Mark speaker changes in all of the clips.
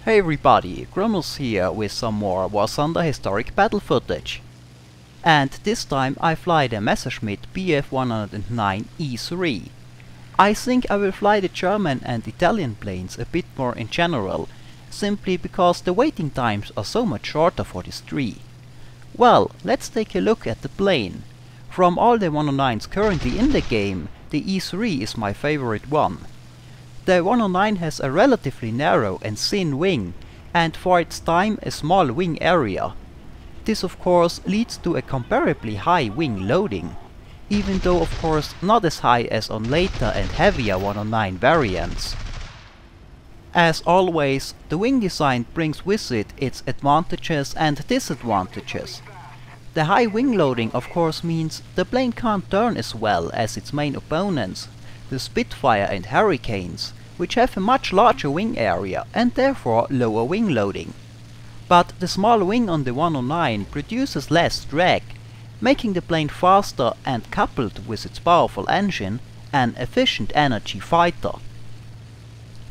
Speaker 1: Hey everybody, Grumbles here with some more Warthunder historic battle footage. And this time I fly the Messerschmitt Bf-109 E3. I think I will fly the German and Italian planes a bit more in general, simply because the waiting times are so much shorter for this tree. Well, let's take a look at the plane. From all the 109s currently in the game, the E3 is my favorite one. The 109 has a relatively narrow and thin wing, and for its time a small wing area. This of course leads to a comparably high wing loading, even though of course not as high as on later and heavier 109 variants. As always, the wing design brings with it its advantages and disadvantages. The high wing loading of course means the plane can't turn as well as its main opponents, the Spitfire and Hurricanes, which have a much larger wing area and therefore lower wing loading. But the small wing on the 109 produces less drag, making the plane faster and, coupled with its powerful engine, an efficient energy fighter.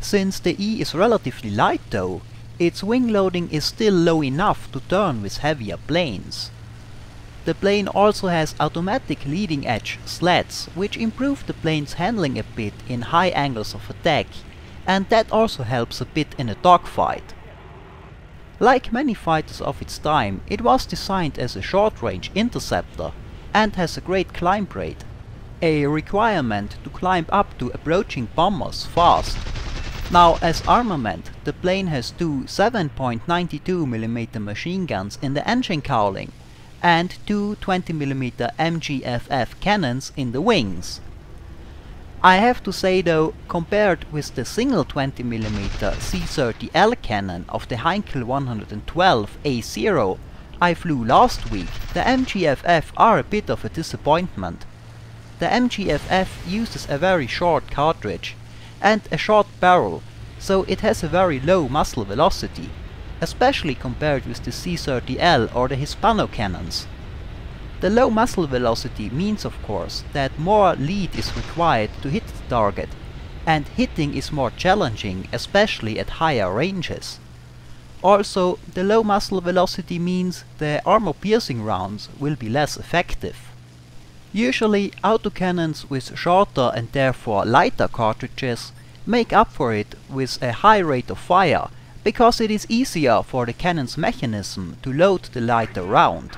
Speaker 1: Since the E is relatively light though, its wing loading is still low enough to turn with heavier planes. The plane also has automatic leading edge slats, which improve the plane's handling a bit in high angles of attack, and that also helps a bit in a dogfight. Like many fighters of its time, it was designed as a short-range interceptor and has a great climb rate, a requirement to climb up to approaching bombers fast. Now, as armament, the plane has two 7.92mm machine guns in the engine cowling, and two 20mm MGFF cannons in the wings. I have to say though, compared with the single 20mm C30L cannon of the Heinkel 112 A0 I flew last week, the MGFF are a bit of a disappointment. The MGFF uses a very short cartridge and a short barrel, so it has a very low muzzle velocity, especially compared with the C30L or the Hispano cannons. The low muzzle velocity means of course that more lead is required to hit the target, and hitting is more challenging, especially at higher ranges. Also, the low muzzle velocity means the armor-piercing rounds will be less effective. Usually autocannons with shorter and therefore lighter cartridges make up for it with a high rate of fire, because it is easier for the cannon's mechanism to load the lighter round.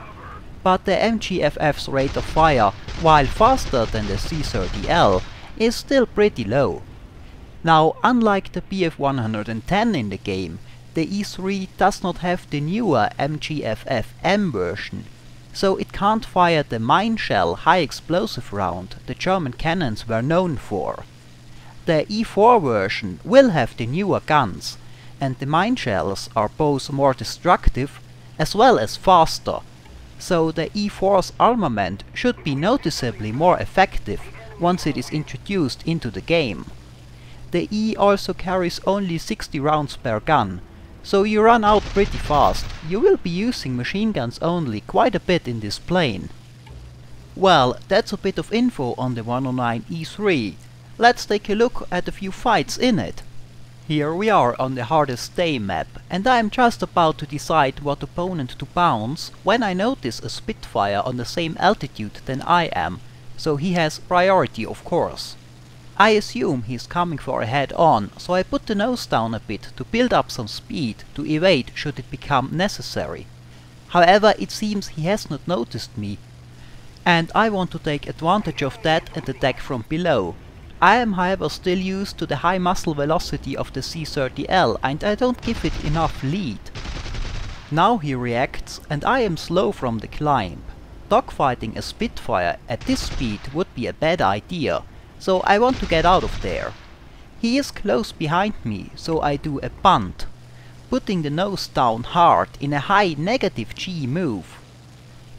Speaker 1: But the MGFF's rate of fire, while faster than the C30L, is still pretty low. Now, unlike the Bf-110 in the game, the E3 does not have the newer MGFF-M version, so it can't fire the mine shell high explosive round the German cannons were known for. The E4 version will have the newer guns, and the mine shells are both more destructive as well as faster, so the E4's armament should be noticeably more effective once it is introduced into the game. The E also carries only 60 rounds per gun, so you run out pretty fast. You will be using machine guns only quite a bit in this plane. Well, that's a bit of info on the 109 E3. Let's take a look at a few fights in it. Here we are on the hardest day map, and I am just about to decide what opponent to bounce when I notice a Spitfire on the same altitude than I am, so he has priority of course. I assume he's coming for a head-on, so I put the nose down a bit to build up some speed to evade should it become necessary. However, it seems he has not noticed me, and I want to take advantage of that and attack from below. I am however still used to the high muzzle velocity of the C30L, and I don't give it enough lead. Now he reacts and I am slow from the climb. Dogfighting a Spitfire at this speed would be a bad idea, so I want to get out of there. He is close behind me, so I do a bunt, putting the nose down hard in a high negative G move.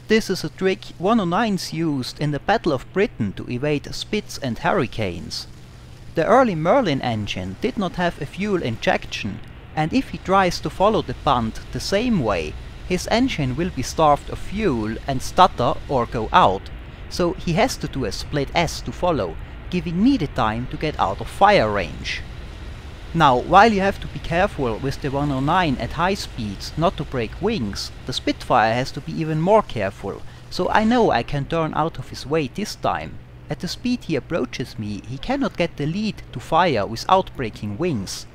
Speaker 1: This is a trick 109s used in the Battle of Britain to evade Spits and Hurricanes. The early Merlin engine did not have a fuel injection, and if he tries to follow the bunt the same way, his engine will be starved of fuel and stutter or go out, so he has to do a split S to follow, giving me the time to get out of fire range. Now, while you have to be careful with the 109 at high speeds not to break wings, the Spitfire has to be even more careful, so I know I can turn out of his way this time. At the speed he approaches me, he cannot get the lead to fire without breaking wings.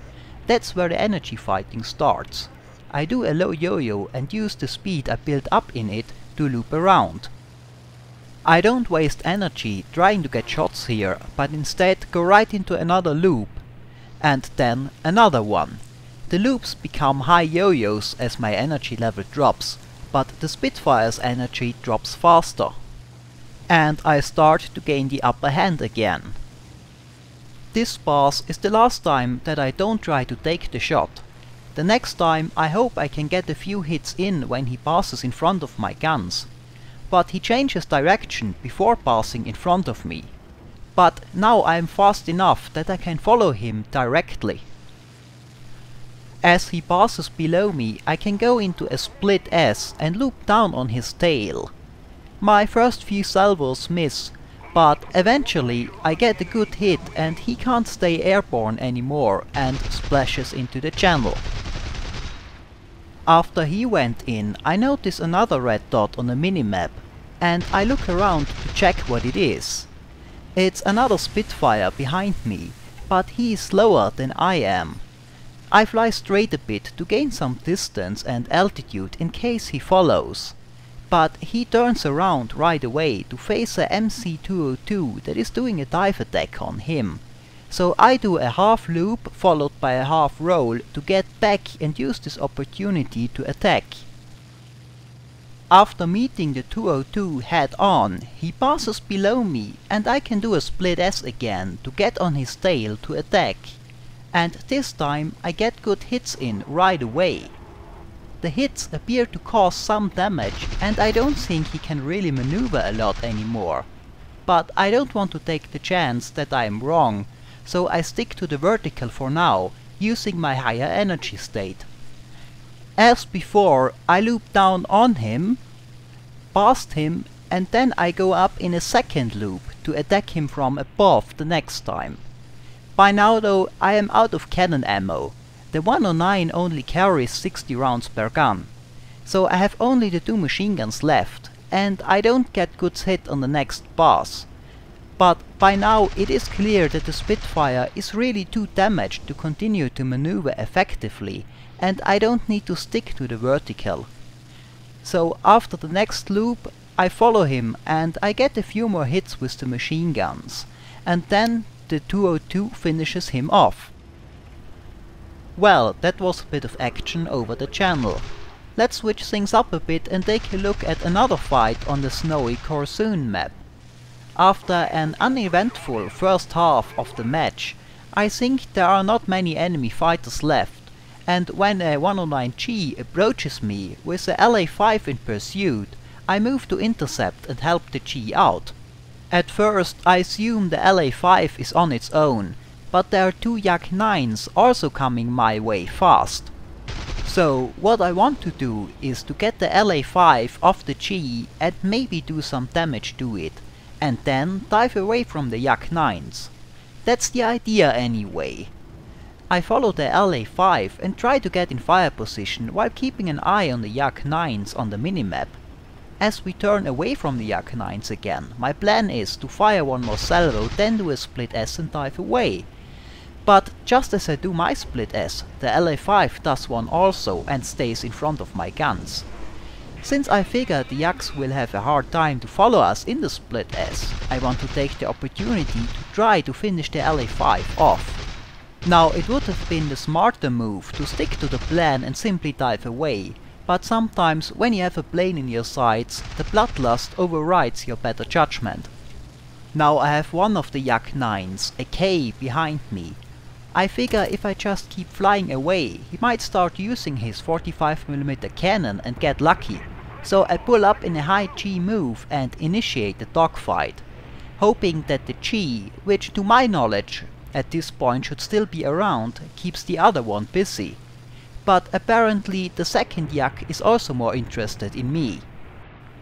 Speaker 1: That's where the energy fighting starts. I do a low yo-yo and use the speed I built up in it to loop around. I don't waste energy trying to get shots here, but instead go right into another loop. And then another one. The loops become high yo-yos as my energy level drops, but the Spitfire's energy drops faster. And I start to gain the upper hand again. This pass is the last time that I don't try to take the shot. The next time I hope I can get a few hits in when he passes in front of my guns. But he changes direction before passing in front of me. But now I am fast enough that I can follow him directly. As he passes below me, I can go into a split S and loop down on his tail. My first few salvos miss, but eventually I get a good hit and he can't stay airborne anymore and splashes into the channel. After he went in, I notice another red dot on the minimap, and I look around to check what it is. It's another Spitfire behind me, but he is slower than I am. I fly straight a bit to gain some distance and altitude in case he follows. But he turns around right away to face a MC-202 that is doing a dive attack on him. So I do a half loop followed by a half roll to get back and use this opportunity to attack. After meeting the 202 head on, he passes below me and I can do a split S again to get on his tail to attack. And this time I get good hits in right away. The hits appear to cause some damage and I don't think he can really maneuver a lot anymore. But I don't want to take the chance that I am wrong, so I stick to the vertical for now, using my higher energy state. As before, I loop down on him, past him, and then I go up in a second loop to attack him from above the next time. By now though, I am out of cannon ammo. The 109 only carries 60 rounds per gun, so I have only the 2 machine guns left, and I don't get good hit on the next pass. But by now it is clear that the Spitfire is really too damaged to continue to maneuver effectively, and I don't need to stick to the vertical. So after the next loop I follow him and I get a few more hits with the machine guns, and then the 202 finishes him off. Well, that was a bit of action over the channel. Let's switch things up a bit and take a look at another fight on the snowy Corsoon map. After an uneventful first half of the match, I think there are not many enemy fighters left, and when a 109G approaches me with a LA-5 in pursuit, I move to intercept and help the G out. At first I assume the LA-5 is on its own, but there are 2 Yak-9s also coming my way fast. So what I want to do is to get the LA-5 off the G and maybe do some damage to it, and then dive away from the Yak-9s. That's the idea anyway. I follow the LA-5 and try to get in fire position while keeping an eye on the Yak-9s on the minimap. As we turn away from the Yak-9s again, my plan is to fire one more salvo, then do a split S and dive away. But just as I do my split S, the LA-5 does one also and stays in front of my guns. Since I figure the Yaks will have a hard time to follow us in the split S, I want to take the opportunity to try to finish the LA-5 off. Now it would have been the smarter move to stick to the plan and simply dive away, but sometimes when you have a plane in your sights, the bloodlust overrides your better judgment. Now I have one of the Yak-9s, a K, behind me. I figure if I just keep flying away, he might start using his 45mm cannon and get lucky. So I pull up in a high G move and initiate the dogfight, hoping that the G, which to my knowledge at this point should still be around, keeps the other one busy. But apparently the second Yak is also more interested in me.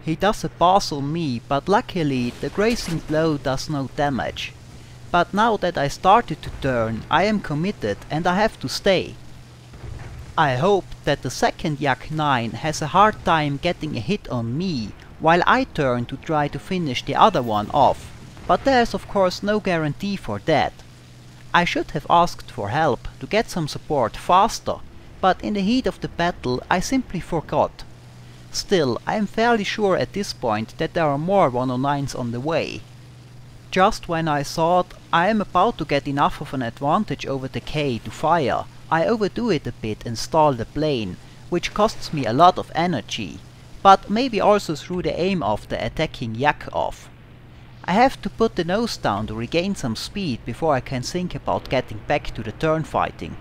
Speaker 1: He does a pass on me, but luckily the grazing blow does no damage. but now that I started to turn, I am committed and I have to stay. I hope that the second Yak 9 has a hard time getting a hit on me, while I turn to try to finish the other one off, but there's of course no guarantee for that. I should have asked for help to get some support faster, but in the heat of the battle I simply forgot. Still, I am fairly sure at this point that there are more 109s on the way. Just when I thought I am about to get enough of an advantage over the K to fire, I overdo it a bit and stall the plane, which costs me a lot of energy, but maybe also threw the aim of the attacking Yak off. I have to put the nose down to regain some speed before I can think about getting back to the turn fighting.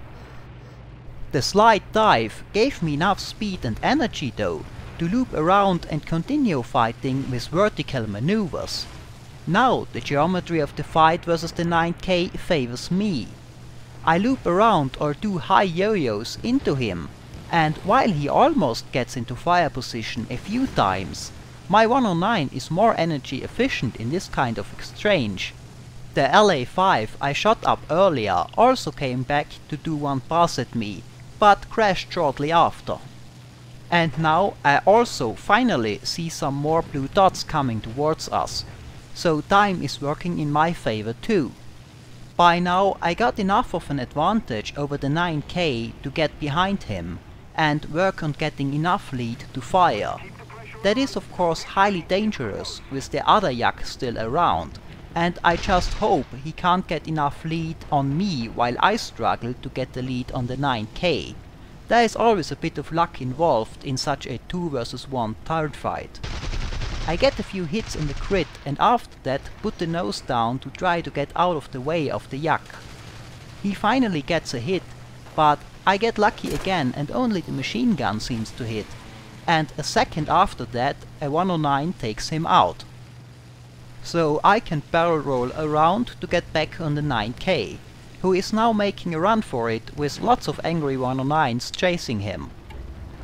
Speaker 1: The slight dive gave me enough speed and energy though, to loop around and continue fighting with vertical maneuvers. Now the geometry of the fight versus the 9K favors me. I loop around or do high yo-yos into him, and while he almost gets into fire position a few times, my 109 is more energy efficient in this kind of exchange. The LA-5 I shot up earlier also came back to do one pass at me, but crashed shortly after. And now I also finally see some more blue dots coming towards us, so time is working in my favor too. By now I got enough of an advantage over the 9K to get behind him and work on getting enough lead to fire. That is of course highly dangerous with the other Yak still around, and I just hope he can't get enough lead on me while I struggle to get the lead on the 9K. There is always a bit of luck involved in such a 2 versus 1 turret fight. I get a few hits in the crit and after that put the nose down to try to get out of the way of the Yak. He finally gets a hit, but I get lucky again and only the machine gun seems to hit, and a second after that a 109 takes him out. So I can barrel roll around to get back on the 9K, who is now making a run for it with lots of angry 109s chasing him.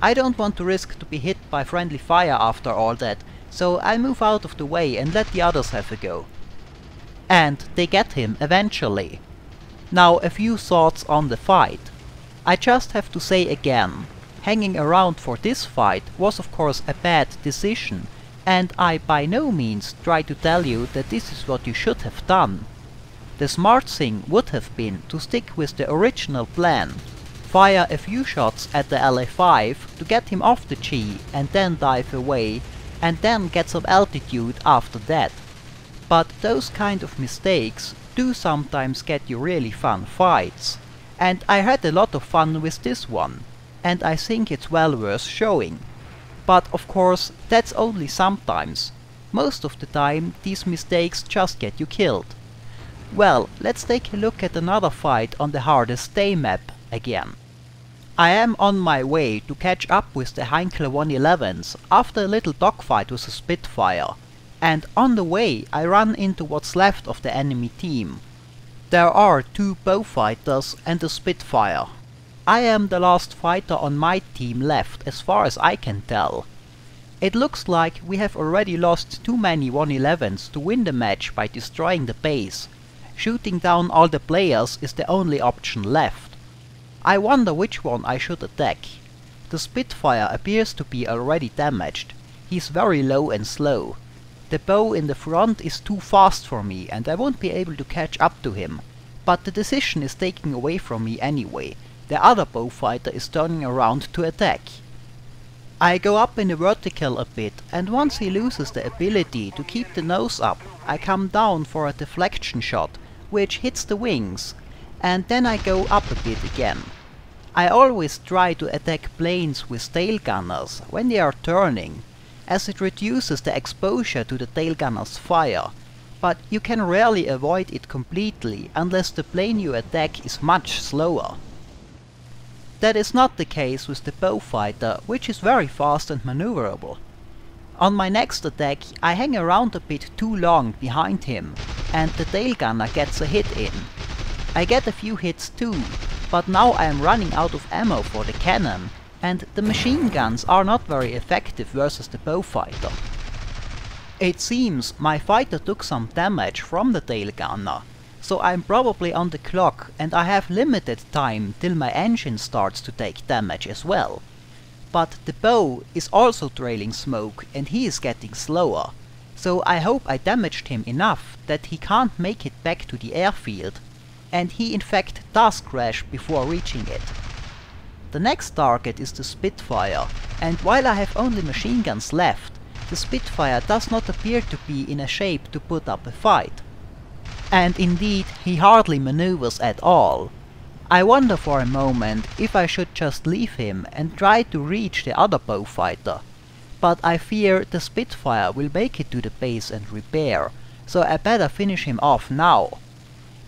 Speaker 1: I don't want to risk to be hit by friendly fire after all that, so I move out of the way and let the others have a go. And they get him eventually. Now a few thoughts on the fight. I just have to say again, hanging around for this fight was of course a bad decision, and I by no means try to tell you that this is what you should have done. The smart thing would have been to stick with the original plan, fire a few shots at the LA-5 to get him off the G and then dive away, and then get some altitude after that. But those kind of mistakes do sometimes get you really fun fights, and I had a lot of fun with this one, and I think it's well worth showing. But of course that's only sometimes. Most of the time these mistakes just get you killed. Well, let's take a look at another fight on the hardest day map again. I am on my way to catch up with the Heinkel 111s after a little dogfight with a Spitfire, and on the way I run into what's left of the enemy team. There are 2 Bowfighters and a Spitfire. I am the last fighter on my team left as far as I can tell. It looks like we have already lost too many 111s to win the match by destroying the base. Shooting down all the players is the only option left. I wonder which one I should attack. The Spitfire appears to be already damaged. He's very low and slow. The bow in the front is too fast for me and I won't be able to catch up to him. But the decision is taken away from me anyway. The other Bowfighter is turning around to attack. I go up in the vertical a bit, and once he loses the ability to keep the nose up, I come down for a deflection shot, which hits the wings, and then I go up a bit again. I always try to attack planes with tail gunners when they are turning, as it reduces the exposure to the tail gunner's fire, but you can rarely avoid it completely unless the plane you attack is much slower. That is not the case with the Bowfighter, which is very fast and maneuverable. On my next attack I hang around a bit too long behind him, and the tail gunner gets a hit in. I get a few hits too, but now I am running out of ammo for the cannon, and the machine guns are not very effective versus the Bowfighter. It seems my fighter took some damage from the tail gunner, so I'm probably on the clock and I have limited time till my engine starts to take damage as well. But the bow is also trailing smoke and he is getting slower, so I hope I damaged him enough that he can't make it back to the airfield, and he in fact does crash before reaching it. The next target is the Spitfire, and while I have only machine guns left, the Spitfire does not appear to be in a shape to put up a fight. And indeed, he hardly maneuvers at all. I wonder for a moment if I should just leave him and try to reach the other Bowfighter, but I fear the Spitfire will make it to the base and repair, so I better finish him off now.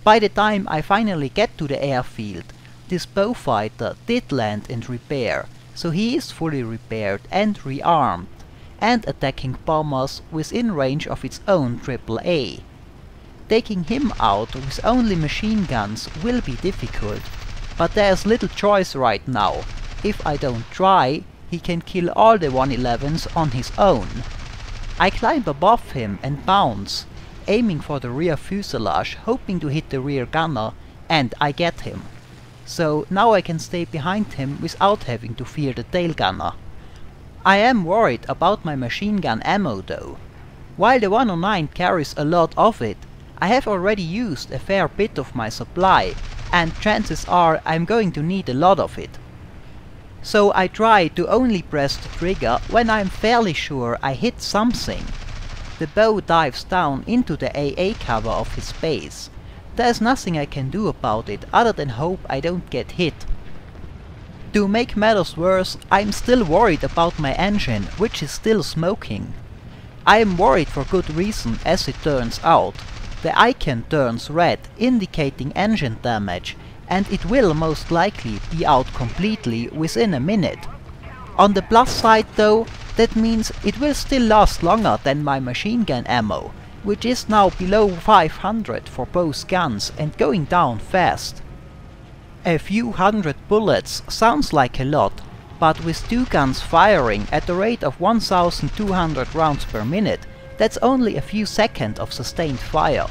Speaker 1: By the time I finally get to the airfield, this Bowfighter did land and repair, so he is fully repaired and rearmed, and attacking bombers within range of its own AAA. Taking him out with only machine guns will be difficult, but there's little choice right now. If I don't try, he can kill all the 111s on his own. I climb above him and bounce, aiming for the rear fuselage, hoping to hit the rear gunner, and I get him. So now I can stay behind him without having to fear the tail gunner. I am worried about my machine gun ammo though. While the 109 carries a lot of it, I have already used a fair bit of my supply, and chances are I'm going to need a lot of it. So I try to only press the trigger when I'm fairly sure I hit something. The bow dives down into the AA cover of his base. There's nothing I can do about it other than hope I don't get hit. To make matters worse, I'm still worried about my engine, which is still smoking. I am worried for good reason, as it turns out. The icon turns red, indicating engine damage, and it will most likely be out completely within a minute. On the plus side though, that means it will still last longer than my machine gun ammo, which is now below 500 for both guns and going down fast. A few hundred bullets sounds like a lot, but with two guns firing at the rate of 1200 rounds per minute, that's only a few seconds of sustained fire.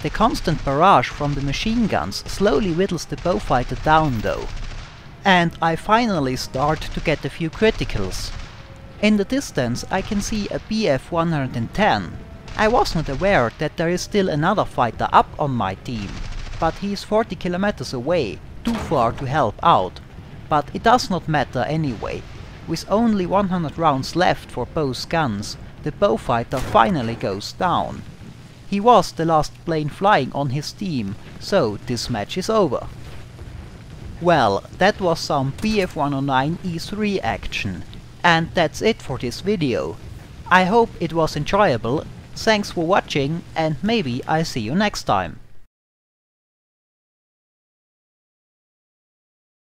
Speaker 1: The constant barrage from the machine guns slowly whittles the Bowfighter down though. And I finally start to get a few criticals. In the distance I can see a Bf-110. I was not aware that there is still another fighter up on my team, but he is 40 kilometers away, too far to help out. But it does not matter anyway. With only 100 rounds left for both guns, the Bowfighter finally goes down. He was the last plane flying on his team, so this match is over. Well, that was some Bf-109 E3 action, and that's it for this video. I hope it was enjoyable, thanks for watching, and maybe I see you next time.